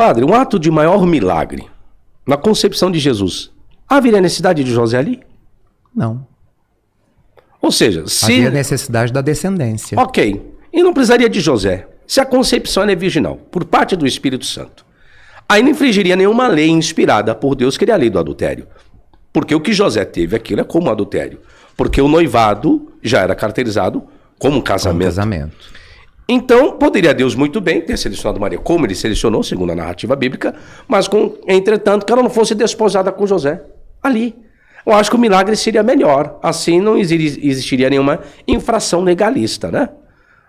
Padre, um ato de maior milagre na concepção de Jesus, haveria necessidade de José ali? Não. Ou seja, se... Havia necessidade da descendência. Ok. E não precisaria de José. Se a concepção é virginal, por parte do Espírito Santo, aí não infringiria nenhuma lei inspirada por Deus, que é a lei do adultério. Porque o que José teve, aquilo é como um adultério. Porque o noivado já era caracterizado como um casamento. Então, poderia Deus muito bem ter selecionado Maria, como ele selecionou, segundo a narrativa bíblica, mas, entretanto, que ela não fosse desposada com José ali. Eu acho que o milagre seria melhor. Assim não existiria nenhuma infração legalista, né?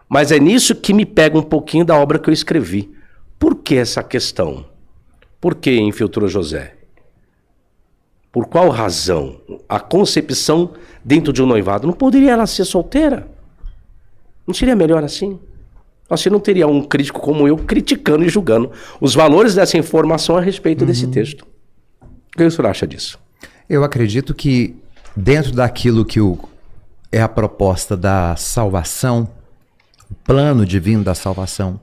Mas é nisso que me pega um pouquinho da obra que eu escrevi. Por que essa questão? Por que infiltrou José? Por qual razão? A concepção dentro de um noivado, não poderia ela ser solteira? Não seria melhor assim? Você não teria um crítico como eu criticando e julgando os valores dessa informação a respeito desse texto. O que o senhor acha disso? Eu acredito que dentro daquilo que é a proposta da salvação, o plano divino da salvação,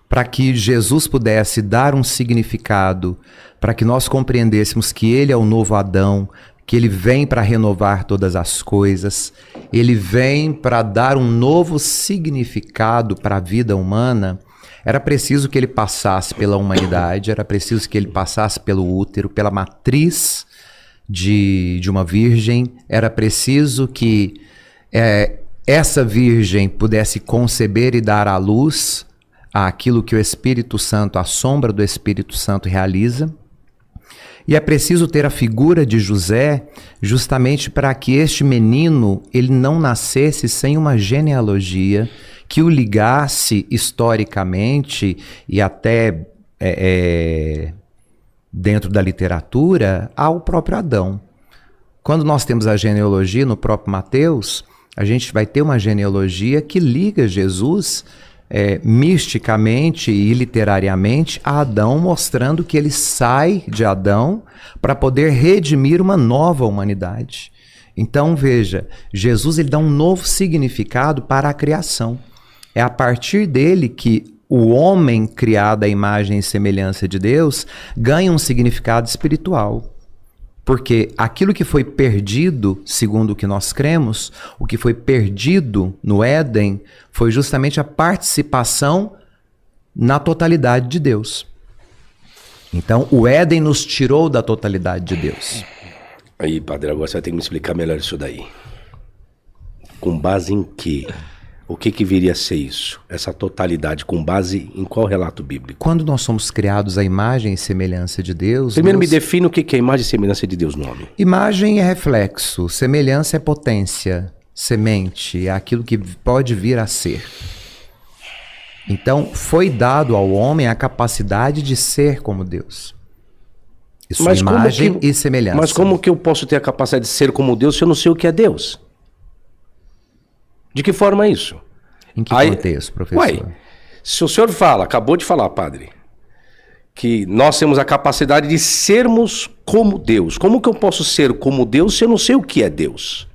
para que Jesus pudesse dar um significado, para que nós compreendêssemos que ele é o novo Adão, que ele vem para renovar todas as coisas, ele vem para dar um novo significado para a vida humana, era preciso que ele passasse pela humanidade, era preciso que ele passasse pelo útero, pela matriz de uma virgem, era preciso que essa virgem pudesse conceber e dar à luz aquilo que o Espírito Santo, a sombra do Espírito Santo realiza. E é preciso ter a figura de José justamente para que este menino ele não nascesse sem uma genealogia que o ligasse historicamente e até dentro da literatura ao próprio Adão. Quando nós temos a genealogia no próprio Mateus, a gente vai ter uma genealogia que liga Jesus misticamente e literariamente a Adão, mostrando que ele sai de Adão para poder redimir uma nova humanidade. Então veja, Jesus ele dá um novo significado para a criação. É a partir dele que o homem criado à imagem e semelhança de Deus ganha um significado espiritual. Porque aquilo que foi perdido, segundo o que nós cremos, o que foi perdido no Éden foi justamente a participação na totalidade de Deus. Então, o Éden nos tirou da totalidade de Deus. Aí, padre, agora você vai ter que me explicar melhor isso daí. Com base em quê? O que viria a ser isso? Essa totalidade, com base em qual relato bíblico? Quando nós somos criados à imagem e semelhança de Deus... Primeiro me defina o que é imagem e semelhança de Deus no homem. Imagem é reflexo, semelhança é potência, semente, é aquilo que pode vir a ser. Então, foi dado ao homem a capacidade de ser como Deus. Isso é imagem e semelhança. Mas como que eu posso ter a capacidade de ser como Deus se eu não sei o que é Deus? De que forma é isso? Em que contexto, professor? Ué, se o senhor acabou de falar, padre, que nós temos a capacidade de sermos como Deus. Como que eu posso ser como Deus se eu não sei o que é Deus?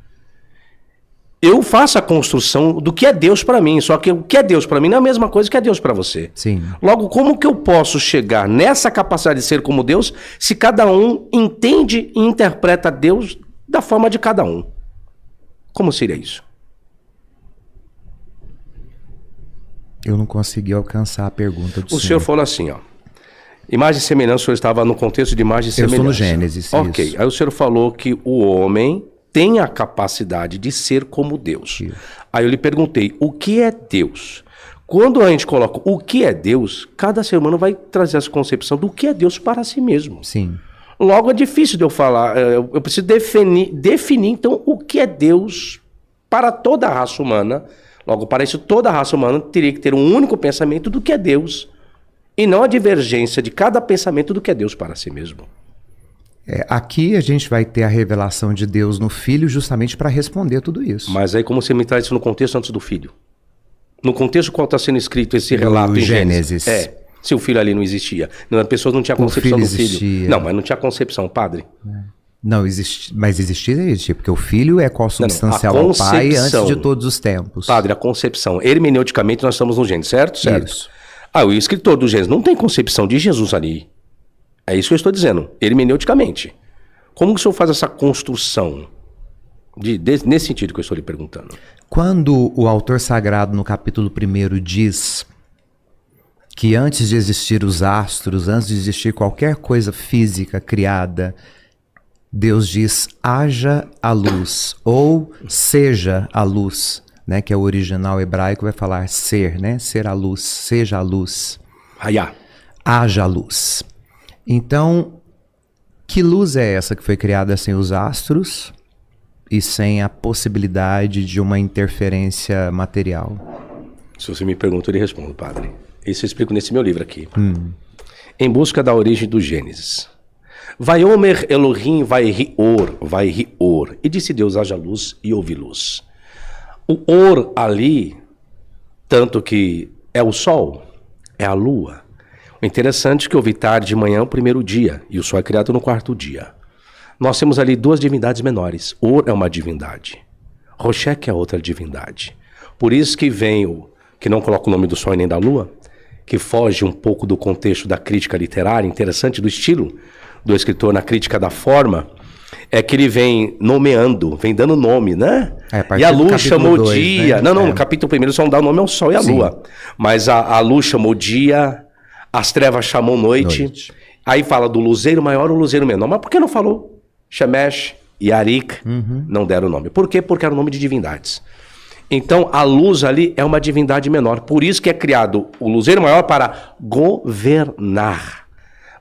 Eu faço a construção do que é Deus para mim, só que o que é Deus para mim não é a mesma coisa que é Deus para você. Sim. Logo, como que eu posso chegar nessa capacidade de ser como Deus se cada um entende e interpreta Deus da forma de cada um? Como seria isso? Eu não consegui alcançar a pergunta do senhor. O senhor falou assim, ó. Imagem e semelhança, o senhor estava no contexto de imagem e semelhança. Eu estou no Gênesis, ok, isso. Aí o senhor falou que o homem tem a capacidade de ser como Deus. Isso. Aí eu lhe perguntei, o que é Deus? Quando a gente coloca o que é Deus, cada ser humano vai trazer essa concepção do que é Deus para si mesmo. Sim. Logo é difícil de eu falar, eu preciso definir então o que é Deus para toda a raça humana. Logo, para isso, toda a raça humana teria que ter um único pensamento do que é Deus, e não a divergência de cada pensamento do que é Deus para si mesmo. Aqui a gente vai ter a revelação de Deus no Filho justamente para responder tudo isso. Mas aí como você me traz isso no contexto antes do Filho? No contexto qual está sendo escrito esse relato em Gênesis? Se o Filho ali não existia. As pessoas não tinham concepção do Filho. Não, mas não tinha concepção, padre. Não, mas existia, porque o Filho é consubstancial ao Pai antes de todos os tempos. Padre, a concepção, hermeneuticamente nós estamos no Gênesis, certo? Isso. o escritor do Gênesis não tem concepção de Jesus ali. É isso que eu estou dizendo, hermeneuticamente. Como que o senhor faz essa construção? Nesse sentido que eu estou lhe perguntando. Quando o autor sagrado, no capítulo 1, diz que antes de existir os astros, antes de existir qualquer coisa física criada, Deus diz, haja a luz, ou seja a luz, né? Que é o original hebraico, vai falar ser, né? Ser a luz, seja a luz. Hayá. Haja a luz. Então, que luz é essa que foi criada sem os astros e sem a possibilidade de uma interferência material? Se você me pergunta, eu lhe respondo, padre. Isso eu explico nesse meu livro aqui. Em busca da origem do Gênesis. Vaiomer Elohim vai rior. E disse Deus, haja luz e houve luz. O or ali, tanto que é o sol, é a lua. O interessante é que houve tarde e manhã o primeiro dia, e o sol é criado no quarto dia. Nós temos ali duas divindades menores. Or é uma divindade. Roshek é outra divindade. Por isso que vem o que não coloca o nome do sol e nem da lua, que foge um pouco do contexto da crítica literária, interessante do estilo do escritor na crítica da forma, é que ele vem nomeando, vem dando nome, né? E a lua chamou 2, dia. Né? No capítulo 1 só não dá o nome ao sol e à lua. Mas a luz chamou dia, as trevas chamou noite. Aí fala do luzeiro maior ou luzeiro menor. Mas por que não falou Shemesh e Arik? Não deram o nome. Por quê? Porque era o nome de divindades. Então, a luz ali é uma divindade menor. Por isso que é criado o luzeiro maior para governar.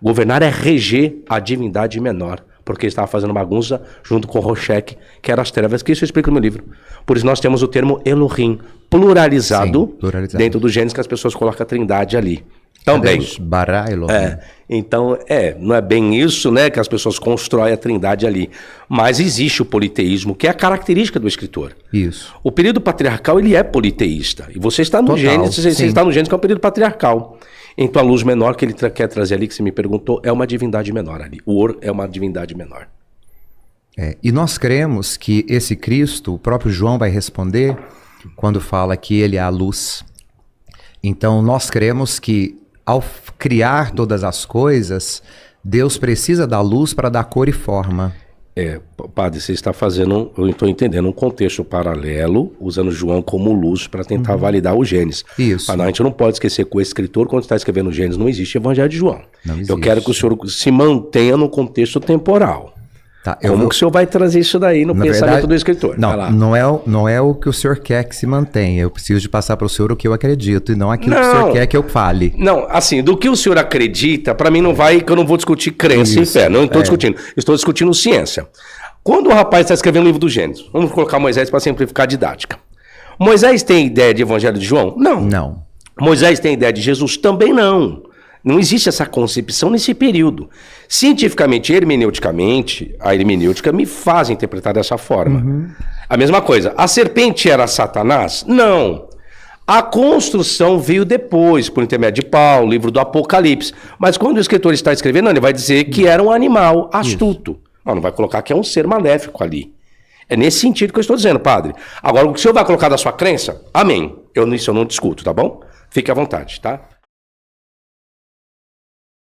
Governar é reger a divindade menor. Porque ele estava fazendo bagunça junto com Roshek, que eram as trevas, que isso eu explico no meu livro. Por isso nós temos o termo Elohim, pluralizado. Dentro do Gênesis, que as pessoas colocam a trindade ali. Também. Bará Elohim. Então, não é bem isso, né, que as pessoas constroem a trindade ali. Mas existe o politeísmo, que é a característica do escritor. Isso. O período patriarcal, ele é politeísta. E você está no Gênesis, você está no Gênesis, que é o período patriarcal. Então a luz menor que ele quer trazer ali, que você me perguntou, é uma divindade menor ali. O Or é uma divindade menor. E nós cremos que esse Cristo, o próprio João vai responder quando fala que ele é a luz. Então nós cremos que ao criar todas as coisas, Deus precisa da luz para dar cor e forma. Padre, você está fazendo, eu estou entendendo, um contexto paralelo, usando João como luz para tentar validar o Gênesis. Isso. Mas não, a gente não pode esquecer que o escritor, quando está escrevendo o Gênesis, não existe Evangelho de João. Não existe. Eu quero que o senhor se mantenha no contexto temporal. Como que o senhor vai trazer isso daí no pensamento verdade, do escritor? Não é o que o senhor quer que se mantenha. Eu preciso de passar para o senhor o que eu acredito e não aquilo que o senhor quer que eu fale. Não, assim, do que o senhor acredita, para mim não vai, que eu não vou discutir crença e fé. Não estou discutindo. Estou discutindo ciência. Quando o rapaz está escrevendo o livro do Gênesis, vamos colocar Moisés para simplificar a didática. Moisés tem ideia de Evangelho de João? Não. Moisés tem ideia de Jesus? Também não. Não existe essa concepção nesse período. Cientificamente, hermeneuticamente, a hermenêutica me faz interpretar dessa forma. A mesma coisa, a serpente era Satanás? Não. A construção veio depois, por intermédio de Paulo, livro do Apocalipse. Mas quando o escritor está escrevendo, ele vai dizer que era um animal astuto. Não vai colocar que é um ser maléfico ali. É nesse sentido que eu estou dizendo, padre. Agora, o que o senhor vai colocar da sua crença? Amém. Isso eu não discuto, tá bom? Fique à vontade, tá?